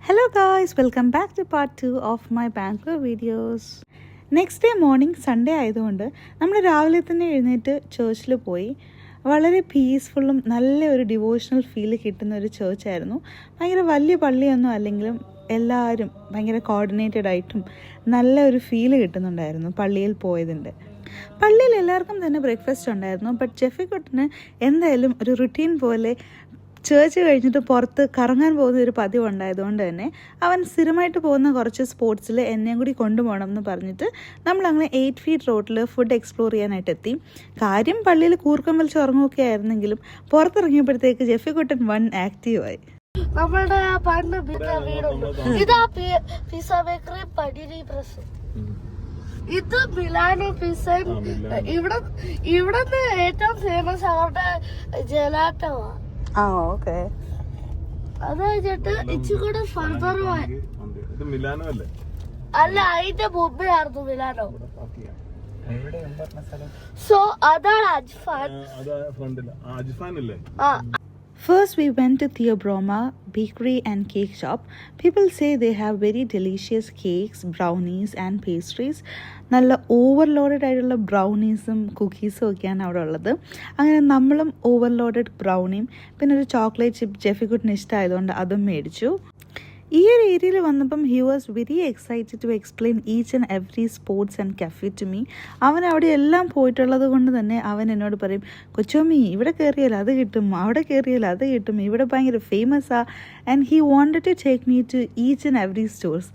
Hello guys, welcome back to part 2 of my Bangalore videos. Next day morning Sunday ആയതുകൊണ്ട് നമ്മൾ രാവിലെ തന്നെ എഴുന്നേറ്റ് ചേർച്ചിൽ പോയി. വളരെ പീസ്ഫുള്ളും നല്ല ഒരു ഡിവോഷണൽ ഫീൽ കിട്ടുന്ന ഒരു ചേർച്ചായിരുന്നു. ഭയങ്കര വലിയ പള്ളിയൊന്നും അല്ലെങ്കിലും എല്ലാവരും ഭയങ്കര കോർഡിനേറ്റഡ് ആയിട്ടും നല്ല ഒരു ഫീല് കിട്ടുന്നുണ്ടായിരുന്നു പള്ളിയിൽ പോയതിൻ്റെ. പള്ളിയിൽ എല്ലാവർക്കും തന്നെ ബ്രേക്ക്ഫാസ്റ്റ് ഉണ്ടായിരുന്നു. ബട്ട് ജെഫിക്കുട്ടന് എന്തായാലും ഒരു റുട്ടീൻ പോലെ ചേർച്ച് കഴിഞ്ഞിട്ട് പുറത്ത് കറങ്ങാൻ പോകുന്ന ഒരു പതിവ് ഉണ്ടായതുകൊണ്ട് തന്നെ അവൻ സ്ഥിരമായിട്ട് പോകുന്ന കുറച്ച് സ്പോർട്സിൽ എന്നെയും കൂടി കൊണ്ടുപോകണം എന്ന് പറഞ്ഞിട്ട് നമ്മളങ്ങനെ 8 ഫീറ്റ് റോഡിൽ ഫുഡ് എക്സ്പ്ലോർ ചെയ്യാനായിട്ട് എത്തി. കാര്യം പള്ളിയിൽ കൂർക്കം വലിച്ച് ഉറങ്ങുകയൊക്കെ ആയിരുന്നെങ്കിലും പുറത്തിറങ്ങിയപ്പോഴത്തേക്ക് ജെഫിക്കുട്ടൻ വൺ ആക്റ്റീവായി. നമ്മുടെ പണ്ട് വീടുണ്ട്. ഇതാ പിസ്സ ബേക്കറി പടിരി പ്രസ്. ഇത് മിലാനോ പിസ്സ. ഇവിടുന്ന് ഏറ്റവും ഫേമസ് അവരുടെ ജലാറ്റമാണ്. അത് കഴിഞ്ഞിട്ട് ഇച്ചിരി ഫർദർ അല്ല, അതിന്റെ മുമ്പേ ആയിരുന്നു മിലാനോ. സോ അതാണ് അജ്ഫാൻ. First we went to Theobroma Bakery and Cake Shop. People say they have very delicious cakes, brownies and pastries. നല്ല ഓവർലോഡഡ് ആയിട്ടുള്ള ബ്രൗണീസും കുക്കീസും ഒക്കെയാണ് അവിടെ ഉള്ളത്. അങ്ങനെ നമ്മളും ഓവർലോഡഡ് ബ്രൗണിയും പിന്നെ ഒരു ചോക്ലേറ്റ് ചിപ്പ് ജെഫിക്കുട്ടിന് ഇഷ്ടമായതുകൊണ്ട് അതും മേടിച്ചു. ഈ ഒരു ഏരിയയിൽ വന്നപ്പം he was very excited to explain each and every sports and cafe to me. അവൻ അവിടെ എല്ലാം പോയിട്ടുള്ളത് കൊണ്ട് തന്നെ അവൻ എന്നോട് പറയും, കൊച്ചോമ്മി ഇവിടെ കയറിയാൽ അത് കിട്ടും, അവിടെ കയറിയാൽ അത് കിട്ടും, ഇവിടെ ഭയങ്കര ഫേമസാ. And he wanted to take me to each and every stores.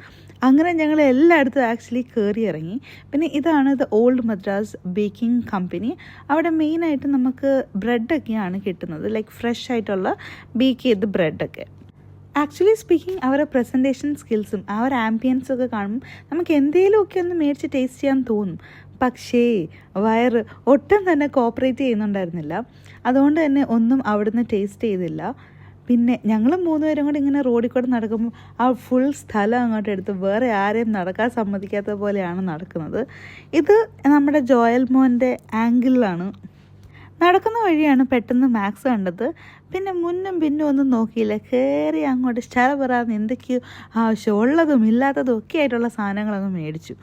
അങ്ങനെ ഞങ്ങൾ എല്ലായിടത്തും ആക്ച്വലി കയറി ഇറങ്ങി. പിന്നെ ഇതാണ് the Old Madras Baking Company. അവിടെ മെയിനായിട്ട് നമുക്ക് ബ്രെഡൊക്കെയാണ് കിട്ടുന്നത്, ലൈക്ക് ഫ്രഷ് ആയിട്ടുള്ള ബേക്ക് ചെയ്ത ബ്രെഡൊക്കെ. ആക്ച്വലി സ്പീക്കിംഗ് അവരുടെ പ്രസൻറ്റേഷൻ സ്കിൽസും ആ ഒരു ആംബിയൻസും ഒക്കെ കാണുമ്പോൾ നമുക്ക് എന്തെങ്കിലുമൊക്കെ ഒന്ന് മേടിച്ച് ടേസ്റ്റ് ചെയ്യാൻ തോന്നും. പക്ഷേ വയറ് ഒട്ടും തന്നെ കോപ്പറേറ്റ് ചെയ്യുന്നുണ്ടായിരുന്നില്ല. അതുകൊണ്ട് തന്നെ ഒന്നും അവിടുന്ന് ടേസ്റ്റ് ചെയ്തില്ല. പിന്നെ ഞങ്ങൾ 3 പേരും കൂടി ഇങ്ങനെ റോഡിൽ കൂടെ നടക്കുമ്പോൾ ആ ഫുൾ സ്ഥലം അങ്ങോട്ട് എടുത്ത് വേറെ ആരെയും നടക്കാൻ സമ്മതിക്കാത്ത പോലെയാണ് നടക്കുന്നത്. ഇത് നമ്മുടെ ജോയൽ മോൻ്റെ ആംഗിളിലാണ്. നടക്കുന്ന വഴിയാണ് പെട്ടെന്ന് മാക്സ് കണ്ടത്. പിന്നെ മുന്നും പിന്നും ഒന്നും നോക്കിയില്ല, കയറി അങ്ങോട്ട് സ്ഥലപെറാന്ന് എന്തൊക്കെയോ ആവശ്യമുള്ളതും ഇല്ലാത്തതും ഒക്കെ ആയിട്ടുള്ള സാധനങ്ങളങ്ങ് മേടിച്ചു.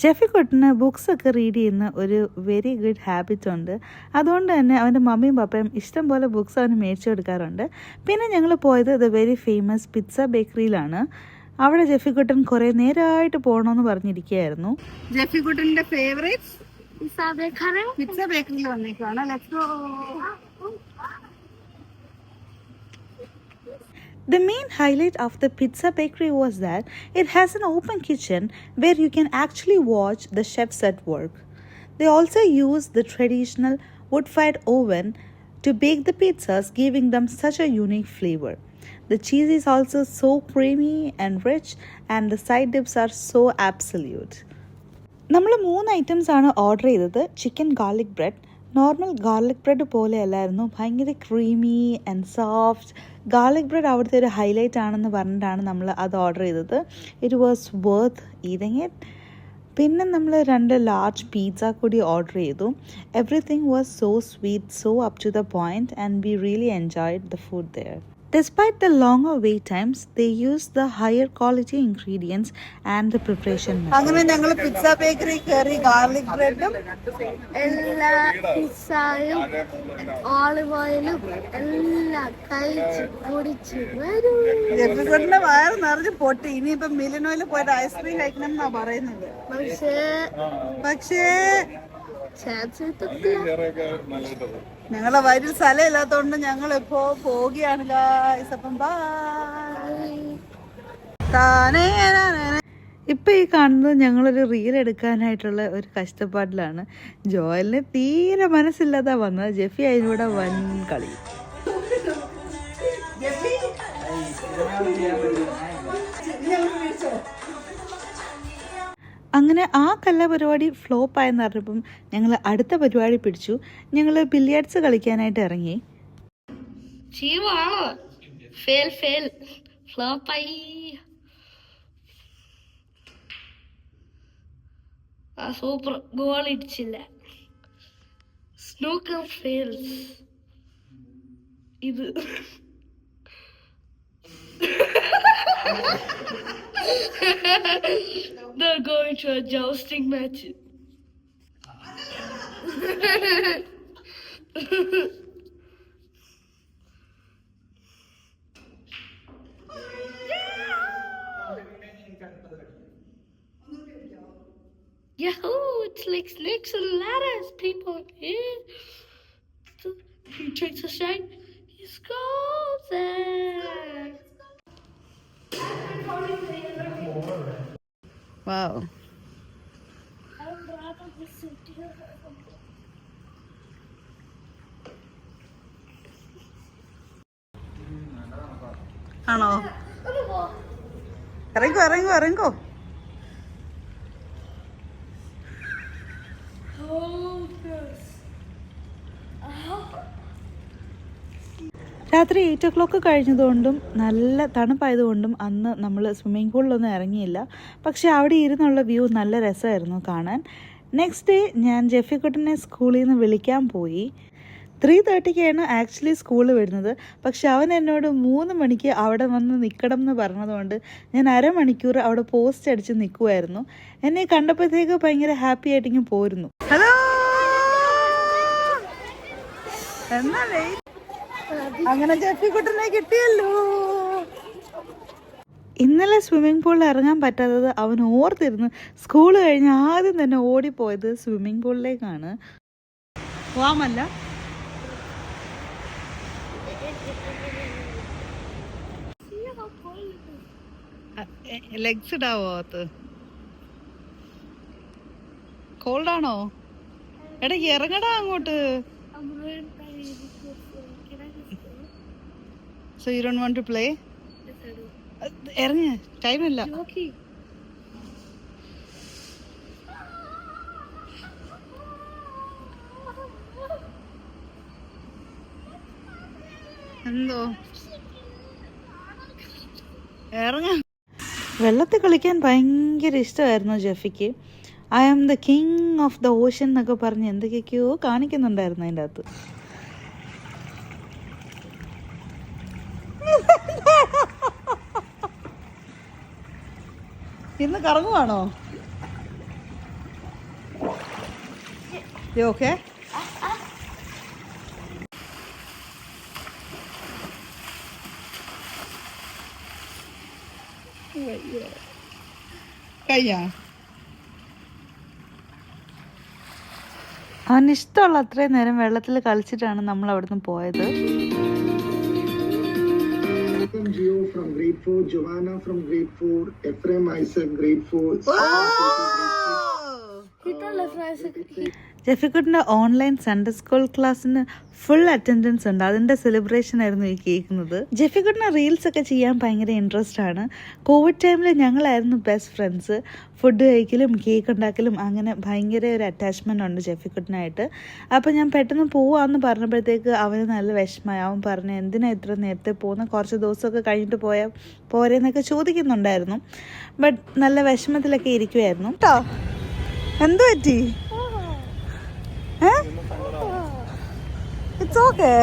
ജെഫിക്കുട്ടന് ബുക്സൊക്കെ റീഡ് ചെയ്യുന്ന ഒരു വെരി ഗുഡ് ഹാബിറ്റ് ഉണ്ട്. അതുകൊണ്ട് തന്നെ അവൻ്റെ മമ്മിയും പപ്പയും ഇഷ്ടം പോലെ ബുക്സ് അവന് മേടിച്ചു കൊടുക്കാറുണ്ട്. പിന്നെ ഞങ്ങൾ പോയത് ദ വെരി ഫേമസ് പിസ്സ ബേക്കറിയിലാണ്. അവിടെ ജെഫിക്കുട്ടൻ കുറേ നേരമായിട്ട് പോകണമെന്ന് പറഞ്ഞിരിക്കുകയായിരുന്നു. ജെഫിക്കുട്ടൻ്റെ ഫേവറേറ്റ് പിസ്സ ബേക്കറിയിൽ വന്നേക്കാണ്. Let's go. The main highlight of the pizza bakery was that it has an open kitchen where you can actually watch the chefs at work. They also use the traditional wood-fired oven to bake the pizzas, giving them such a unique flavor. The cheese is also so creamy and rich, and the side dips are so absolute. നമ്മൾ 3 items ആണ് order ചെയ്തത്. Chicken garlic bread, normal garlic bread പോലെ അല്ലായിരുന്നു, ഭയങ്കര creamy and soft. Garlic bread അവിടുത്തെ ഒരു highlight ആണെന്ന് പറഞ്ഞിട്ടാണ് നമ്മൾ അത് ഓർഡർ ചെയ്തത്. It was worth eating it. പിന്നെ നമ്മൾ 2 ലാർജ് പിസ്സ കൂടി ഓർഡർ ചെയ്തു. Everything was so sweet, so up to the point, and we really enjoyed the food there. Despite the longer wait times, they used the higher quality ingredients and the preparation method. അങ്ങനെ ഞങ്ങൾ pizza bakery കയറി garlic ബ്രെഡും എല്ലാ പിസ്സയും ഓളിവ് ഓയിലും എല്ലാം കഴിച്ച് കുടിച്ച് വരും. ജെഫിക്കുട്ടന്റെ വയറ് നിറഞ്ഞ് പൊട്ടി. ഇനിയിപ്പം മിലനോയിൽ പോയിട്ട് ഐസ്ക്രീം കഴിക്കണം എന്നാ പറയുന്നത്. പക്ഷേ ഞങ്ങളെ വയറ്റിൽ സ്ഥലം ഇല്ലാത്തോണ്ട് ഞങ്ങൾ ഇപ്പോ പോവുകയാണ് ഗായ്സ്. അപ്പം ഇപ്പൊ ഈ കാണുന്നത് ഞങ്ങളൊരു റീൽ എടുക്കാനായിട്ടുള്ള ഒരു കഷ്ടപ്പാടിലാണ്. ജോയലിന് തീരെ മനസ്സില്ലാതാ വന്നത്. ജെഫി അതിലൂടെ വൻ കളി. അങ്ങനെ ആ കലാപരിപാടി ഫ്ലോപ്പായെന്ന് പറഞ്ഞപ്പം ഞങ്ങൾ അടുത്ത പരിപാടി പിടിച്ചു. ഞങ്ങൾ ബില്ലിയാർഡ്സ് കളിക്കാനായിട്ട് ഇറങ്ങി. സൂപ്പർ ഗോൾ ഇടിച്ചില്ല. Snooker fails. Either. They're going to a jousting match. Yahoo! It's like snakes and ladders, people. Yeah. He takes a shot. He scores it. Wow. I would rather just sit here. ആണോ? ഇറങ്ങോ ഇറങ്ങോ ഇറങ്ങോ. രാത്രി 8 o'clock കഴിഞ്ഞതുകൊണ്ടും നല്ല തണുപ്പായതുകൊണ്ടും അന്ന് നമ്മൾ swimming പൂളിലൊന്നും ഇറങ്ങിയില്ല. പക്ഷെ അവിടെ ഇരുന്നുള്ള view നല്ല രസമായിരുന്നു കാണാൻ. നെക്സ്റ്റ് ഡേ ഞാൻ ജെഫിക്കുട്ടനെ സ്കൂളിൽ നിന്ന് വിളിക്കാൻ പോയി. 3:30 ആക്ച്വലി സ്കൂൾ വിടുന്നത്. പക്ഷെ അവൻ എന്നോട് 3 മണിക്ക് അവിടെ വന്ന് നിൽക്കണം എന്ന് പറഞ്ഞതുകൊണ്ട് ഞാൻ അരമണിക്കൂർ അവിടെ പോസ്റ്റ് അടിച്ച് നിൽക്കുമായിരുന്നു. എന്നെ കണ്ടപ്പോഴത്തേക്ക് ഭയങ്കര ഹാപ്പി ആയിട്ടിങ്ങ് പോരുന്നു. ഹലോ, എന്നാലേ അങ്ങനെ ജെഫിക്കുട്ടനെ കിട്ടിയല്ലോ. ഇന്നലെ സ്വിമ്മിംഗ് പൂളിൽ ഇറങ്ങാൻ പറ്റാത്തത് അവൻ ഓർത്തിരുന്ന് സ്കൂൾ കഴിഞ്ഞ് ആദ്യം തന്നെ ഓടിപ്പോയത് സ്വിമ്മിംഗ് പൂളിലേക്കാണ്. പോവാമല്ല ലെഗ്സ് ഇടാവോ അകത്ത്? കോൾഡാണോ? എടാ ഇറങ്ങടാ അങ്ങോട്ട്. So you don't want to play? ഇറങ്ങ, ടൈമില്ല. എന്തോ ഇറങ്ങ. വെള്ളത്തിൽ കളിക്കാൻ ഭയങ്കര ഇഷ്ടമായിരുന്നു ജെഫിക്ക്. I am the king of the ocean എന്നൊക്കെ പറഞ്ഞ് എന്തൊക്കെയൊക്കെയോ കാണിക്കുന്നുണ്ടായിരുന്നു അതിൻ്റെ അകത്ത്. ഇന്ന് കറങ്ങുവാണോ? ഓക്കെ, കഴിഞ്ഞാ? അവന് ഇഷ്ടമുള്ള അത്രയും നേരം വെള്ളത്തിൽ കളിച്ചിട്ടാണ് നമ്മൾ അവിടുന്ന് പോയത്. Gio from grade 4, Giovanna from grade 4, Ephraim Isaac grade 4. ജെഫിക്കുട്ടിൻ്റെ ഓൺലൈൻ സൺഡേ സ്കൂൾ ക്ലാസ്സിന് ഫുൾ അറ്റൻഡൻസ് ഉണ്ട്. അതിൻ്റെ സെലിബ്രേഷൻ ആയിരുന്നു ഈ കേൾക്കുന്നത്. ജെഫിക്കുട്ടിന് റീൽസ് ഒക്കെ ചെയ്യാൻ ഭയങ്കര ഇൻട്രസ്റ്റ് ആണ്. കോവിഡ് ടൈമിൽ ഞങ്ങളായിരുന്നു ബെസ്റ്റ് ഫ്രണ്ട്സ്. ഫുഡ് കഴിക്കലും കേക്ക് ഉണ്ടാക്കലും അങ്ങനെ ഭയങ്കര ഒരു അറ്റാച്ച്മെൻ്റ് ഉണ്ട് ജെഫിക്കുട്ടിനായിട്ട്. അപ്പോൾ ഞാൻ പെട്ടെന്ന് പോവാമെന്ന് പറഞ്ഞപ്പോഴത്തേക്ക് അവന് നല്ല വിഷമമായി. അവൻ പറഞ്ഞു എന്തിനാ ഇത്ര നേരത്തെ പോകുന്ന, കുറച്ച് ദിവസമൊക്കെ കഴിഞ്ഞിട്ട് പോരെന്നൊക്കെ ചോദിക്കുന്നുണ്ടായിരുന്നു. ബട്ട് നല്ല വിഷമത്തിലൊക്കെ ഇരിക്കുമായിരുന്നു കേട്ടോ. എന്തു പറ്റി? It's okay.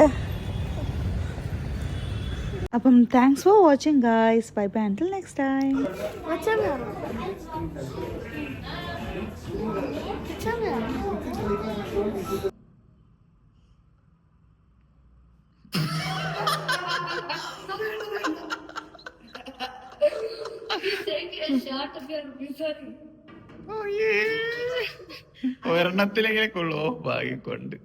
അപ്പം thanks for watching guys. Bye bye until next time. ഒരെണ്ണത്തിലെങ്കിലും കൊള്ളുവോ ഭാഗ്യം കൊണ്ട്.